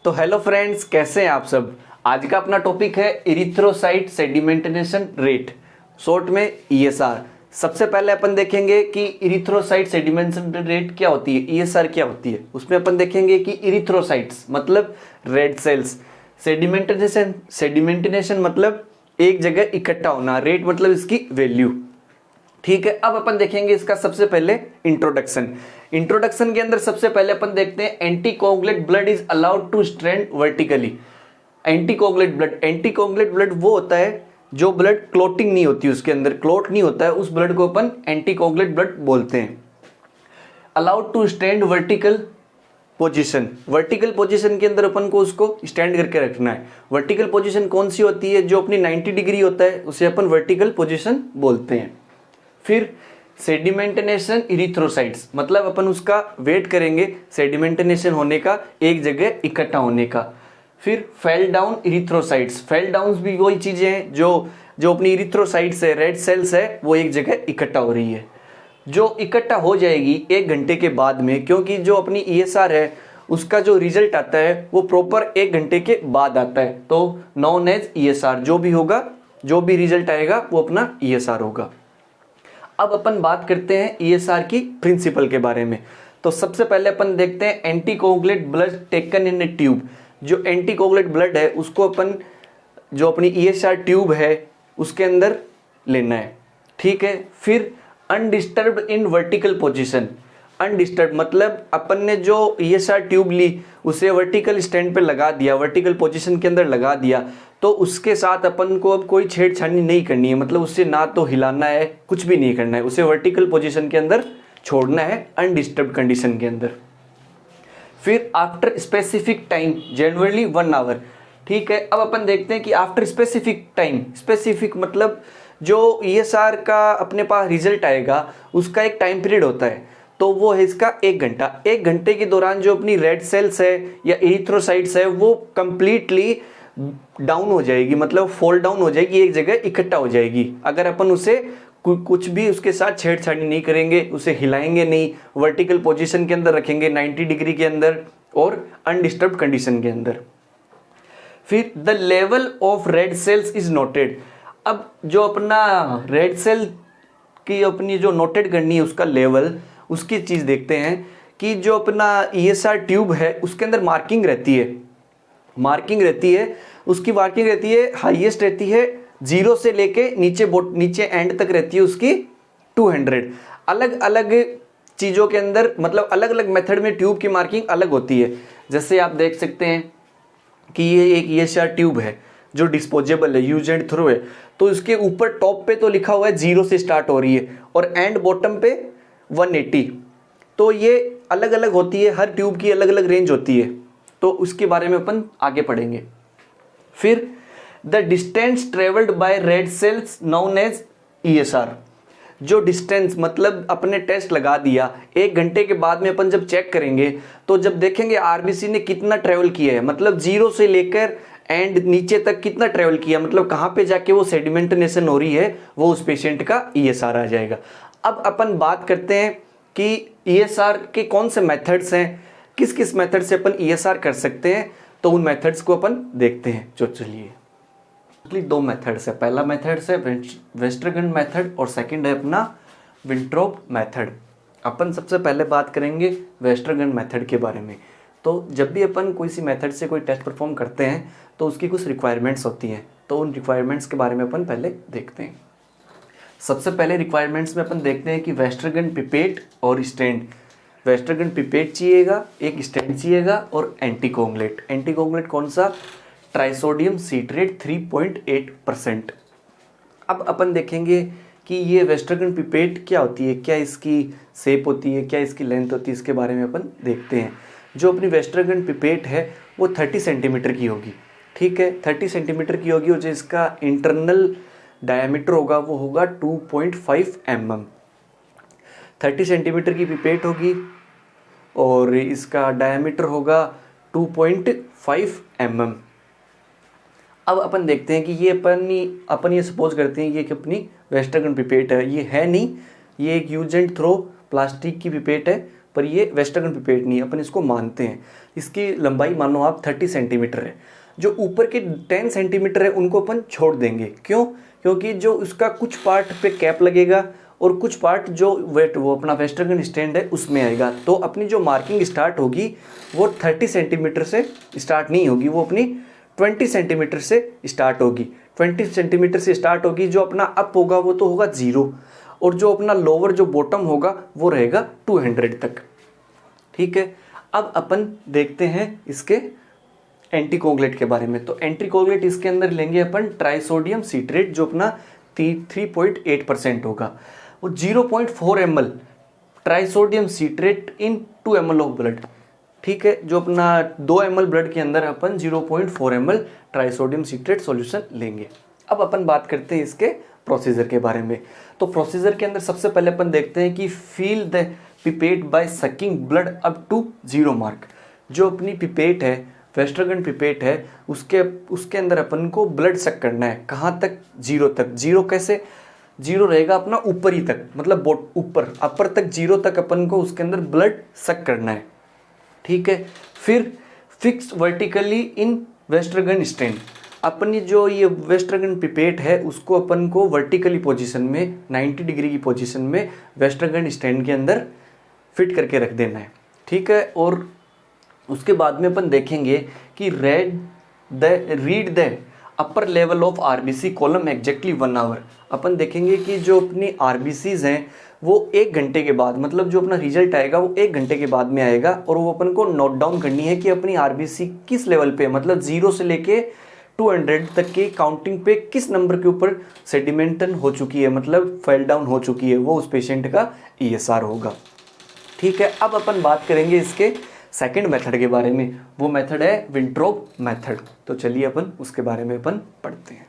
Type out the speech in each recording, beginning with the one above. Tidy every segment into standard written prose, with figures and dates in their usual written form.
तो hello friends, कैसे हैं आप सब। आज का अपना टॉपिक है इरिथ्रोसाइट सेडिमेंटेशन रेट, शॉर्ट में ईएसआर। सबसे पहले अपन देखेंगे कि इरिथ्रोसाइट सेडिमेंटेशन रेट क्या होती है, ईएसआर क्या होती है। उसमें अपन देखेंगे कि इरिथ्रोसाइट्स मतलब रेड सेल्स, सेडिमेंटेशन मतलब एक जगह इकट्ठा होना, रेट मतलब इसकी वैल्यू। ठीक है, अब अपन देखेंगे इसका सबसे पहले इंट्रोडक्शन के अंदर सबसे पहले अपन देखते हैं anticoagulate blood is allowed to stand vertically. Anticoagulate blood वो होता है जो ब्लड क्लोटिंग नहीं होती, उसके अंदर क्लोट नहीं होता है, उस ब्लड को अपन एंटीकोगुलेट ब्लड बोलते हैं। Allowed to stand vertical position के अंदर अपन को उसको स्टैंड करके रखना है। वर्टिकल पोजीशन कौन सी होती है, जो अपनी 90 डिग्री होता है उसे अपन वर्टिकल पोजीशन बोलते हैं। फिर सेडिमेंटेशन इरिथ्रोसाइट्स मतलब अपन उसका वेट करेंगे सेडिमेंटेशन होने का, एक जगह इकट्ठा होने का। फिर fell down erythrocytes, fell down भी वही चीजें हैं जो अपनी इरिथ्रोसाइट्स है, रेड सेल्स है, वो एक जगह इकट्ठा हो रही है, जो इकट्ठा हो जाएगी 1 घंटे के बाद में। क्योंकि जो अपनी ईएसआर है उसका जो रिजल्ट आता है वो प्रॉपर 1 घंटे के बाद आता है, तो नॉन एज ईएसआर जो भी होगा, जो भी रिजल्ट आएगा वो अपना ईएसआर होगा। अब अपन बात करते हैं ईएसआर की प्रिंसिपल के बारे में। तो सबसे पहले अपन देखते हैं anticoagulate blood taken in a tube. जो एंटीकोगुलेट ब्लड है उसको अपन जो अपनी ईएसआर ट्यूब है उसके अंदर लेना है। ठीक है, फिर undisturbed in vertical position. Undisturb मतलब अपन ने जो ईएसआर ट्यूब ली उसे वर्टिकल स्टैंड पे लगा दिया, वर्टिकल पोजीशन के अंदर लगा दिया, तो उसके साथ अपन को अब कोई छेड़छाड़ी नहीं करनी है, मतलब उससे ना तो हिलाना है, कुछ भी नहीं करना है, उसे वर्टिकल पोजीशन के अंदर छोड़ना है अनडिस्टर्ब कंडीशन के अंदर। फिर after specific time, generally 1 hour. ठीक है, अब अपन देखते हैं कि आफ्टर स्पेसिफिक टाइम, स्पेसिफिक मतलब जो ईएसआर का अपने पास रिजल्ट आएगा उसका एक टाइम पीरियड होता है, तो वो है इसका 1 घंटा। 1 घंटे के दौरान जो अपनी रेड सेल्स है या इरिथ्रोसाइट्स है वो कंप्लीटली डाउन हो जाएगी, मतलब फॉल डाउन हो जाएगी, एक जगह इकट्ठा हो जाएगी। अगर अपन उसे कुछ भी उसके साथ छेड़छाड़ी नहीं करेंगे, उसे हिलाएंगे नहीं, वर्टिकल पोजीशन के अंदर रखेंगे 90 डिग्री के अंदर और अनडिस्टर्ब कंडीशन के अंदर। फिर the level of red cells is noted. अब जो अपना रेड सेल की अपनी जो नोटेड करनी है उसका लेवल, उसकी चीज देखते हैं कि जो अपना ईएसआर ट्यूब है उसके अंदर मार्किंग रहती है, उसकी मार्किंग रहती है, हाईएस्ट रहती है 0 से लेके नीचे एंड तक रहती है उसकी 200। अलग अलग चीज़ों के अंदर मतलब अलग अलग मेथड में ट्यूब की मार्किंग अलग होती है। जैसे आप देख सकते हैं कि ये एक ईएसआर ट्यूब है जो डिस्पोजेबल है, यूज एंड थ्रो है, तो इसके ऊपर टॉप पे तो लिखा हुआ है 0 से स्टार्ट हो रही है और एंड बॉटम पे 180। तो ये अलग अलग होती है, हर ट्यूब की अलग अलग रेंज होती है, तो उसके बारे में अपन आगे पढ़ेंगे। फिर the distance travelled by red cells known as ESR. जो डिस्टेंस मतलब अपने टेस्ट लगा दिया, 1 घंटे के बाद में अपन जब चेक करेंगे तो जब देखेंगे आरबीसी ने कितना ट्रेवल किया है, मतलब 0 से लेकर एंड नीचे तक कितना ट्रेवल किया, मतलब कहाँ पे जाके वो सेडिमेंटेशन हो रही है, वो उस पेशेंट का ईएसआर आ जाएगा। अब अपन बात करते हैं कि ईएसआर के कौन से मेथड्स हैं, किस किस मेथड से अपन ईएसआर कर सकते हैं, तो उन मेथड्स को अपन देखते हैं। जो चलिए 2 मेथड्स है, पहला मेथड्स है वेस्टरगन मेथड और सेकंड है अपना विंट्रोप मेथड। अपन सबसे पहले बात करेंगे वेस्टरगन मेथड के बारे में। तो जब भी अपन कोई सी मेथड से कोई टेस्ट परफॉर्म करते हैं तो उसकी कुछ रिक्वायरमेंट्स होती हैं, तो उन रिक्वायरमेंट्स के बारे में अपन पहले देखते हैं। सबसे पहले रिक्वायरमेंट्स में अपन देखते हैं कि वेस्टरगन पिपेट और स्टैंड। वेस्टरगन पिपेट चाहिएगा, एक स्टैंड चाहिएगा और एंटीकोगुलेट कौन सा, ट्राइसोडियम सिट्रेट 3.8%। अब अपन देखेंगे कि ये वेस्टरगन पिपेट क्या होती है, क्या इसकी शेप होती है, क्या इसकी लेंथ होती है, इसके बारे में अपन देखते हैं। जो अपनी वेस्टरगन पिपेट है वो 30 सेंटीमीटर की होगी। ठीक है, 30 सेंटीमीटर की होगी और जो इसका इंटरनल डायमीटर होगा वो होगा 2.5 mm। 30 सेंटीमीटर की पिपेट होगी और इसका डायमीटर होगा 2.5 mm। अब अपन देखते हैं कि ये अपन ये सपोज करते हैं ये कि अपनी वेस्टरगन पिपेट है, ये है नहीं, ये एक यूज एंड थ्रो प्लास्टिक की पिपेट है, पर ये वेस्टर्न पिपेट नहीं है, अपन इसको मानते हैं। इसकी लंबाई मानो आप 30 सेंटीमीटर है। जो ऊपर के 10 सेंटीमीटर है उनको अपन छोड़ देंगे, क्यों? क्योंकि जो उसका कुछ पार्ट पे कैप लगेगा और कुछ पार्ट जो वो अपना वेस्टर्न स्टैंड है उसमें आएगा। तो अपनी जो मार्किंग स्टार्ट होगी वो 30 सेंटीमीटर से स्टार्ट नहीं होगी, वो अपनी 20 सेंटीमीटर से स्टार्ट होगी। 20 सेंटीमीटर से स्टार्ट होगी। जो अपना अप होगा वो तो होगा 0, और जो अपना लोअर जो बॉटम होगा वो रहेगा 200 तक। ठीक है, अब अपन देखते हैं इसके एंटीकोगुलेट के बारे में। तो एंटीकोगुलेट इसके अंदर लेंगे अपन ट्राइसोडियम सिट्रेट, जो अपना 3.8% होगा। वो 0.4 ml trisodium citrate in 2 ml of blood. ठीक है, जो अपना 2 ml ब्लड के अंदर अपन 0.4 ml ट्राइसोडियम सिट्रेट सॉल्यूशन लेंगे। अब अपन बात करते हैं इसके प्रोसीजर के बारे में। तो प्रोसीजर के अंदर सबसे पहले अपन देखते हैं कि fill the pipette by sucking blood up to 0 mark. जो अपनी पिपेट है, वेस्टर्न पिपेट है, उसके अंदर अपन को ब्लड सक करना है। कहाँ तक? 0 तक। 0 कैसे? 0 रहेगा अपना ऊपर ही तक, मतलब ऊपर अपर तक 0 तक अपन को उसके अंदर ब्लड सक करना है। ठीक है, फिर fix vertically in western stand. अपनी जो ये वेस्टर्न पिपेट है उसको अपन को वर्टिकली पोजीशन में 90 डिग्री की पोजीशन में वेस्टर्न स्टैंड के अंदर फिट करके रख देना है। ठीक है, और उसके बाद में अपन देखेंगे कि read the upper level of RBC column exactly 1 hour. अपन देखेंगे कि जो अपनी आरबीसीज हैं वो 1 घंटे के बाद, मतलब जो अपना रिजल्ट आएगा वो 1 घंटे के बाद में आएगा, और वो अपन को नोट डाउन करनी है कि अपनी आरबीसी किस लेवल पे, मतलब 0 से लेके 200 तक की काउंटिंग पे किस नंबर के ऊपर सेडिमेंटन हो चुकी है, मतलब फेल डाउन हो चुकी है, वो उस पेशेंट का ईएसआर होगा। ठीक है, अब अपन बात करेंगे इसके सेकंड मेथड के बारे में। वो मेथड है विंट्रोब मेथड। तो चलिए अपन उसके बारे में अपन पढ़ते हैं।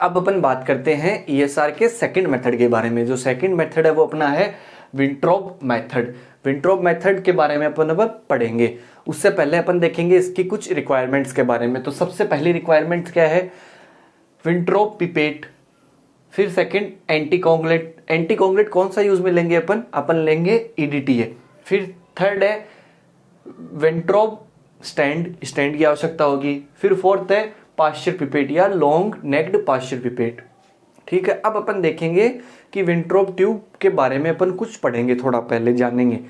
अब अपन बात करते हैं ईएसआर के सेकंड मेथड के बारे में। जो सेकंड मेथड है वो अपना है विंट्रोब मेथड। विंट्रोब मेथड के बारे में अपन अब पढ़ेंगे। उससे पहले अपन देखेंगे इसकी कुछ रिक्वायरमेंट्स के बारे में। तो सबसे पहली रिक्वायरमेंट क्या है? विंट्रोब पिपेट। फिर सेकंड एंटीकोगुलेट। एंटीकोगुलेट कौन सा यूज में लेंगे अपन लेंगे EDTA। फिर थर्ड है वेंट्रोब स्टैंड की आवश्यकता होगी। फिर फोर्थ है पाश्चर पिपेट या लॉन्ग नेक्ड पाश्चर पिपेट। ठीक है, अब अपन देखेंगे कि विंट्रोब ट्यूब के बारे में अपन कुछ पढ़ेंगे, थोड़ा पहले जानेंगे।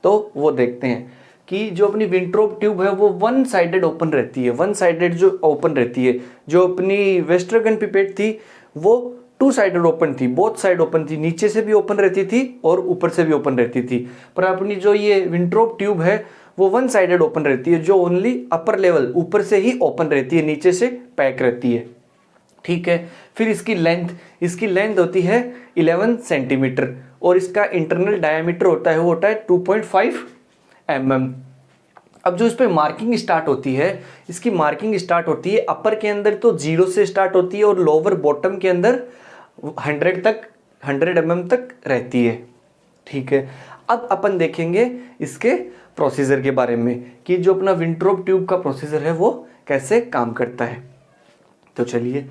तो वो देखते हैं कि जो अपनी विंट्रोब ट्यूब है वो 1 साइडेड ओपन रहती है। 1 साइडेड जो ओपन रहती है। जो अपनी वेस्टर्न पिपेट थी वो 2 साइडेड ओपन थी, बोथ साइड ओपन थी, नीचे से भी ओपन रहती थी और ऊपर से भी ओपन रहती थी। पर अपनी जो ये विंट्रोब ट्यूब है वो 1 साइडेड ओपन रहती है, जो ओनली अपर लेवल ऊपर से ही ओपन रहती है, नीचे से पैक रहती है। ठीक है, फिर इसकी लेंथ होती है 11 सेंटीमीटर, और इसका इंटरनल डायमीटर होता है 2.5 mm। अब जो इस पर मार्किंग स्टार्ट होती है, इसकी मार्किंग स्टार्ट होती है अपर के अंदर तो 0 से स्टार्ट होती है, और लोअर बॉटम के अंदर 100 mm तक रहती है। ठीक है, अब अपन देखेंगे इसके प्रोसीजर के बारे में कि जो अपना विंट्रोब ट्यूब का प्रोसीजर है वो कैसे काम करता है। तो चलिए,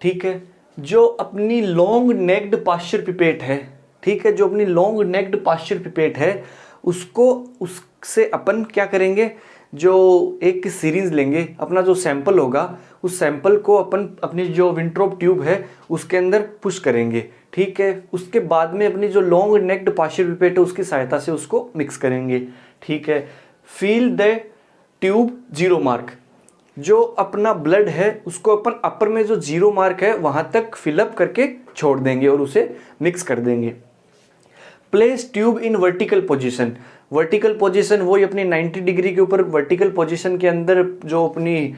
ठीक है, जो अपनी लॉन्ग नेक्ड पाश्चर पिपेट है, ठीक है, जो अपनी लॉन्ग नेक्ड पाश्चर पिपेट है उससे अपन क्या करेंगे, जो एक सीरीज लेंगे, अपना जो सैंपल होगा उस सैंपल को अपन अपनी जो विंट्रोब ट्यूब है उसके अंदर पुश करेंगे। ठीक है, उसके बाद में अपनी जो लॉन्ग नेक्ड पाश्चर पिपेट है उसकी सहायता से उसको मिक्स करेंगे। ठीक है, फील द ट्यूब 0 मार्क। जो अपना ब्लड है उसको अपन अपर में जो 0 मार्क है वहां तक फिलअप करके छोड़ देंगे और उसे मिक्स कर देंगे। प्लेस ट्यूब इन वर्टिकल पोजीशन। वर्टिकल पोजीशन वही अपनी 90 डिग्री के ऊपर वर्टिकल पोजीशन के अंदर जो अपनी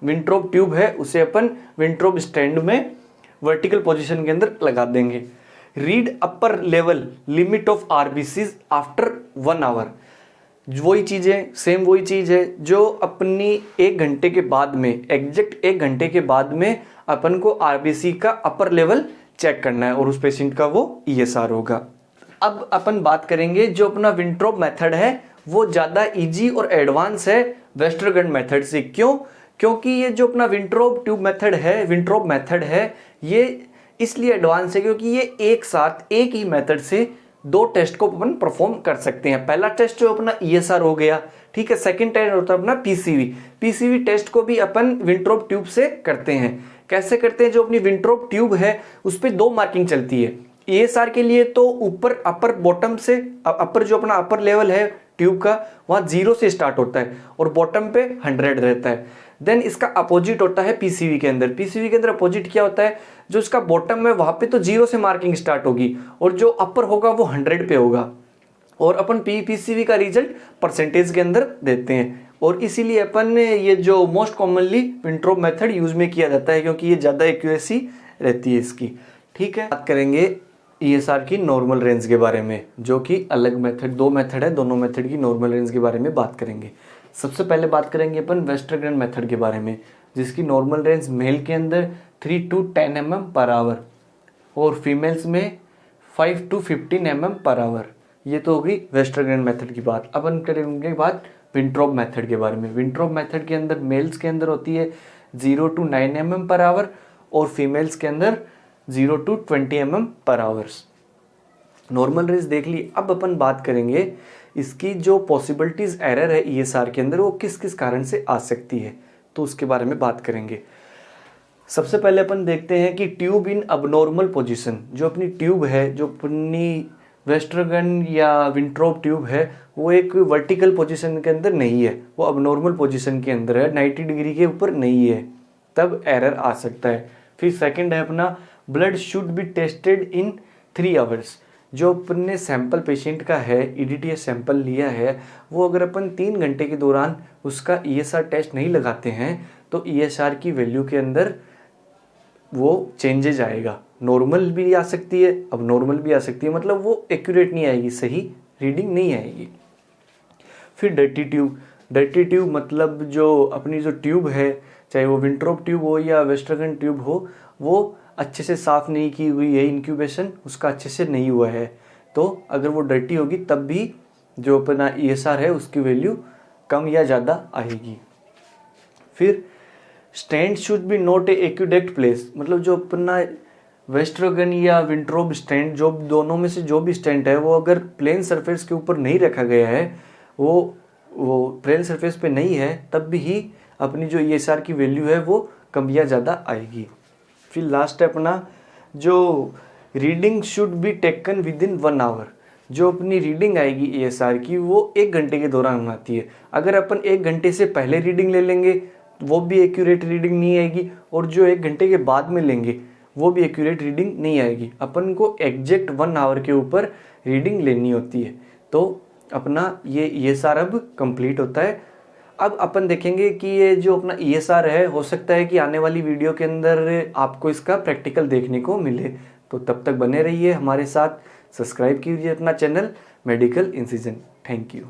विंट्रोब ट्यूब है उसे अपन विंट्रोब स्टैंड में वर्टिकल पोजीशन के अंदर लगा देंगे। Read upper level limit of RBCs after 1 hour. वही चीज़ है जो अपनी 1 घंटे के बाद में, एग्जैक्ट 1 घंटे के बाद में अपन को आरबीसी का अपर लेवल चेक करना है और उस पेशेंट का वो ईएसआर होगा। अब अपन बात करेंगे जो अपना विंट्रोब मेथड है वो ज़्यादा इजी और एडवांस है वेस्टरगार्ड मेथड से। क्यों? क्योंकि ये जो अपना विंट्रोब मेथड है ये इसलिए एडवांस है क्योंकि ये एक साथ एक ही मेथड से दो टेस्ट को अपन परफॉर्म कर सकते हैं। पहला टेस्ट जो अपना ईएसआर हो गया, ठीक है। सेकंड टेस्ट होता है अपना पीसीवी। पीसीवी टेस्ट को भी अपन विंट्रोप ट्यूब से करते हैं। कैसे करते हैं? जो अपनी विंट्रोप ट्यूब है उस पर दो मार्किंग चलती है। ईएसआर के लिए तो ऊपर अपर बॉटम से, अपर जो अपना अपर लेवल है ट्यूब का वहां 0 से स्टार्ट होता है और बॉटम पे 100 रहता है। देन इसका अपोजिट होता है पीसीवी के अंदर। पीसीवी के अंदर अपोजिट क्या होता है? जो इसका बॉटम है वहां पे तो 0 से मार्किंग स्टार्ट होगी और जो अपर होगा वो 100 पे होगा और अपन पीसीवी का रिजल्ट परसेंटेज के अंदर देते हैं। और इसीलिए अपन ये जो most commonly Wintrobe method use में किया जाता है क्योंकि ये ज़्यादा एक्यूरेसी रहती है इसकी, ठीक है। बात करेंगे ईएसआर की नॉर्मल रेंज के बारे में, जो कि अलग मेथड, दो मेथड है, दोनों मेथड की नॉर्मल रेंज के बारे में बात करेंगे। सबसे पहले बात करेंगे अपन वेस्टरगन मेथड के बारे में, जिसकी नॉर्मल रेंज मेल के अंदर 3 to 10 mm पर आवर और फीमेल्स में 5 to 15 mm पर आवर। ये तो होगी वेस्टरगन मेथड की बात। अब अपन करेंगे बात विंट्रोप मेथड के बारे में। विंट्रोप मेथड के अंदर मेल्स के अंदर होती है 0 to 9 mm पर आवर और फीमेल्स के अंदर 0 to 20 mm पर आवर्स। नॉर्मल रेंज देख ली। अब अपन बात करेंगे इसकी जो पॉसिबिलिटीज एरर है ईएसआर के अंदर वो किस किस कारण से आ सकती है, तो उसके बारे में बात करेंगे। सबसे पहले अपन देखते हैं कि ट्यूब इन अबनॉर्मल पोजीशन। जो अपनी ट्यूब है, जो अपनी वेस्टरगन या विंट्रोप ट्यूब है, वो एक वर्टिकल पोजीशन के अंदर नहीं है, वो अबनॉर्मल पोजीशन के अंदर है, 90 डिग्री के ऊपर नहीं है, तब एरर आ सकता है। फिर सेकंड है अपना blood should be tested in 3 hours. जो अपने सैंपल पेशेंट का है, ईडीटीएस सैंपल लिया है, वो अगर अपन 3 घंटे के दौरान उसका ईएसआर टेस्ट नहीं लगाते हैं तो ईएसआर की वैल्यू के अंदर वो चेंजेज आएगा। नॉर्मल भी आ सकती है, अब नॉर्मल भी आ सकती है, मतलब वो एक्यूरेट नहीं आएगी, सही रीडिंग नहीं आएगी। फिर डर्टी ट्यूब। डर्टी ट्यूब मतलब जो अपनी जो ट्यूब है, चाहे वो विंट्रोप ट्यूब हो या वेस्टरगन ट्यूब हो, वो अच्छे से साफ़ नहीं की हुई है, इंक्यूबेशन उसका अच्छे से नहीं हुआ है, तो अगर वो डर्टी होगी तब भी जो अपना ईएसआर है उसकी वैल्यू कम या ज़्यादा आएगी। फिर stand should be not a aqueduct place. मतलब जो अपना वेस्टरगन या विंट्रोप स्टैंड, जो दोनों में से जो भी स्टैंड है, वो अगर प्लेन सरफेस के ऊपर नहीं रखा गया है, वो प्लेन सरफेस पे नहीं है, तब भी ही अपनी जो ईएसआर की वैल्यू है वो कम या ज़्यादा आएगी। फिर लास्ट है अपना जो reading should be taken within 1 hour. जो अपनी रीडिंग आएगी ईएसआर की वो 1 घंटे के दौरान आती है। अगर अपन 1 घंटे से पहले रीडिंग ले लेंगे वो भी एक्यूरेट रीडिंग नहीं आएगी, और जो 1 घंटे के बाद में लेंगे वो भी एक्यूरेट रीडिंग नहीं आएगी। अपन को एग्जैक्ट 1 आवर के ऊपर रीडिंग लेनी होती है। तो अपना ये ईएसआर अब कंप्लीट होता है। अब अपन देखेंगे कि ये जो अपना ईएसआर है, हो सकता है कि आने वाली वीडियो के अंदर आपको इसका प्रैक्टिकल देखने को मिले। तो तब तक बने रहिए हमारे साथ, सब्सक्राइब कीजिए अपना channel medical incision. Thank you.